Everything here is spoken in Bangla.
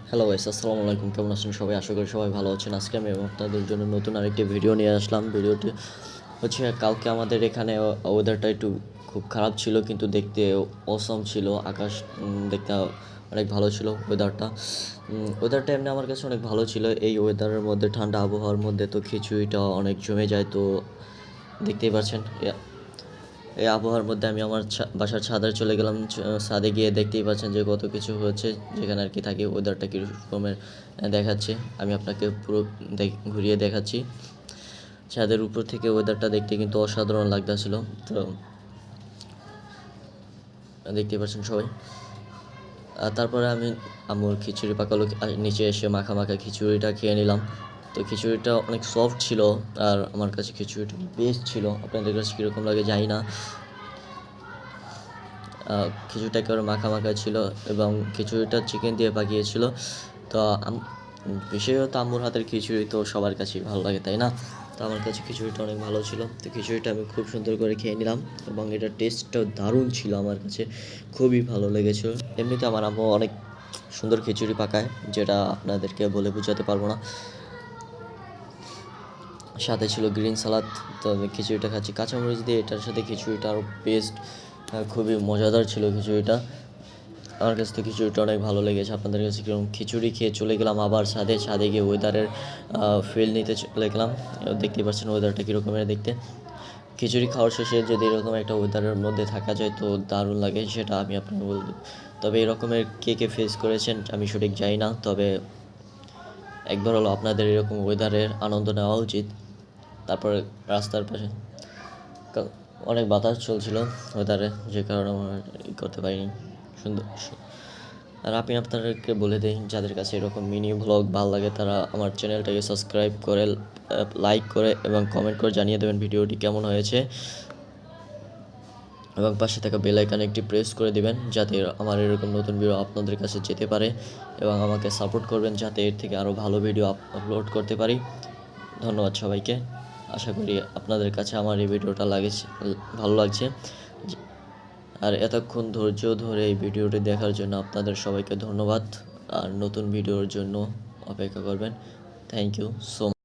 হ্যালো গাইস, আসসালামু আলাইকুম। কেমন আছেন সবাই? আশা করি সবাই ভালো আছেন। আজকে আমি আপনাদের জন্য নতুন আরেকটি ভিডিও নিয়ে আসলাম। ভিডিওটি হচ্ছে কালকে আমাদের এখানে ওয়েদারটা একটু খুব খারাপ ছিল, কিন্তু দেখতে অসম ছিল। আকাশ দেখতে অনেক ভালো ছিল ওয়েদারটা। ওয়েদারটা এমনি আমার কাছে অনেক ভালো ছিল। এই ওয়েদারের মধ্যে, ঠান্ডা আবহাওয়ার মধ্যে তো খিচুড়িটা অনেক জমে যায়। তো দেখতেই পাচ্ছেন, এই আবহাওয়ার মধ্যে আমি আমার বাসার ছাদে চলে গেলাম। ছাদে গিয়ে দেখতেই পাচ্ছেন যে কত কিছু হচ্ছে, যেখানে আর কি থাকি ওয়েদারটা কীরকমের দেখাচ্ছে। আমি আপনাকে পুরো ঘুরিয়ে দেখাচ্ছি। ছাদের উপর থেকে ওয়েদারটা দেখতে কিন্তু অসাধারণ লাগতেছিল। তো দেখতেই পাচ্ছেন সবাই। আর তারপরে আমি আম্মুর খিচুড়ি পাকালো, নিচে এসে মাখা মাখা খিচুড়িটা খেয়ে নিলাম। তো খিচুড়িটা অনেক সফট ছিল, আর আমার কাছে খিচুড়িটা বেস্ট ছিল। আপনাদের কাছে কীরকম লাগে জানি না। খিচুড়িটা একেবারে মাখা মাখা ছিল, এবং খিচুড়িটা চিকেন দিয়ে পাকিয়েছিল। তো বিশেষত আম্মুর হাতের খিচুড়ি তো সবার কাছেই ভালো লাগে, তাই না? তো আমার কাছে খিচুড়িটা অনেক ভালো ছিল। তো খিচুড়িটা আমি খুব সুন্দর করে খেয়ে নিলাম, এবং এটার টেস্টটাও দারুণ ছিল। আমার কাছে খুবই ভালো লেগেছিল। এমনিতে আমার আম্মু অনেক সুন্দর খিচুড়ি পাকায়, যেটা আপনাদেরকে বলে বোঝাতে পারবো না। সাথে ছিল গ্রিন সালাদ। তো আমি খিচুড়িটা খাচ্ছি কাঁচামরিচ দিয়ে, এটার সাথে খিচুড়িটা আরও বেস্ট। খুবই মজাদার ছিল খিচুড়িটা। আমার কাছে তো খিচুড়িটা অনেক ভালো লেগেছে। আপনাদের কাছে কীরকম? খিচুড়ি খেয়ে চলে গেলাম আবার ছাদে গিয়ে ওয়েদারের ফিল নিতে চলে গেলাম। দেখতেই পাচ্ছেন ওয়েদারটা কীরকমের দেখতে। খিচুড়ি খাওয়ার শেষে যদি এরকম একটা ওয়েদারের মধ্যে থাকা যায় তো দারুণ লাগে, সেটা আমি আপনাকে বলব। তবে এরকমের কে ফেস করেছেন আমি সঠিক জানি না, তবে একবার হলো আপনাদের এরকম ওয়েদারের আনন্দ নেওয়া উচিত। তারপরে রাস্তার পাশে অনেক বাতাস চলছিল ওয়েদারে, যে কারণে আমরা করতে পারিনি সুন্দর। আর আমি আপনাদেরকে বলে দিই, যাদের কাছে এরকম মিনি ভ্লগ ভালো লাগে তারা আমার চ্যানেলটাকে সাবস্ক্রাইব করে, লাইক করে এবং কমেন্ট করে জানিয়ে দেবেন ভিডিওটি কেমন হয়েছে, এবং পাশে থাকা বেল আইকনে একটি প্রেস করে দিবেন, যাতে আমার এরকম নতুন ভিডিও আপনাদের কাছে যেতে পারে, এবং আমাকে সাপোর্ট করবেন যাতে এর থেকে আরও ভালো ভিডিও আপলোড করতে পারি। ধন্যবাদ সবাইকে। আশা করি আপনাদের কাছে আমার এই ভিডিওটা ভালো লাগছে। আর এতক্ষণ ধৈর্য ধরে এই ভিডিওটি দেখার জন্য আপনাদের সবাইকে ধন্যবাদ। আর নতুন ভিডিওর জন্য অপেক্ষা করবেন। Thank you so much.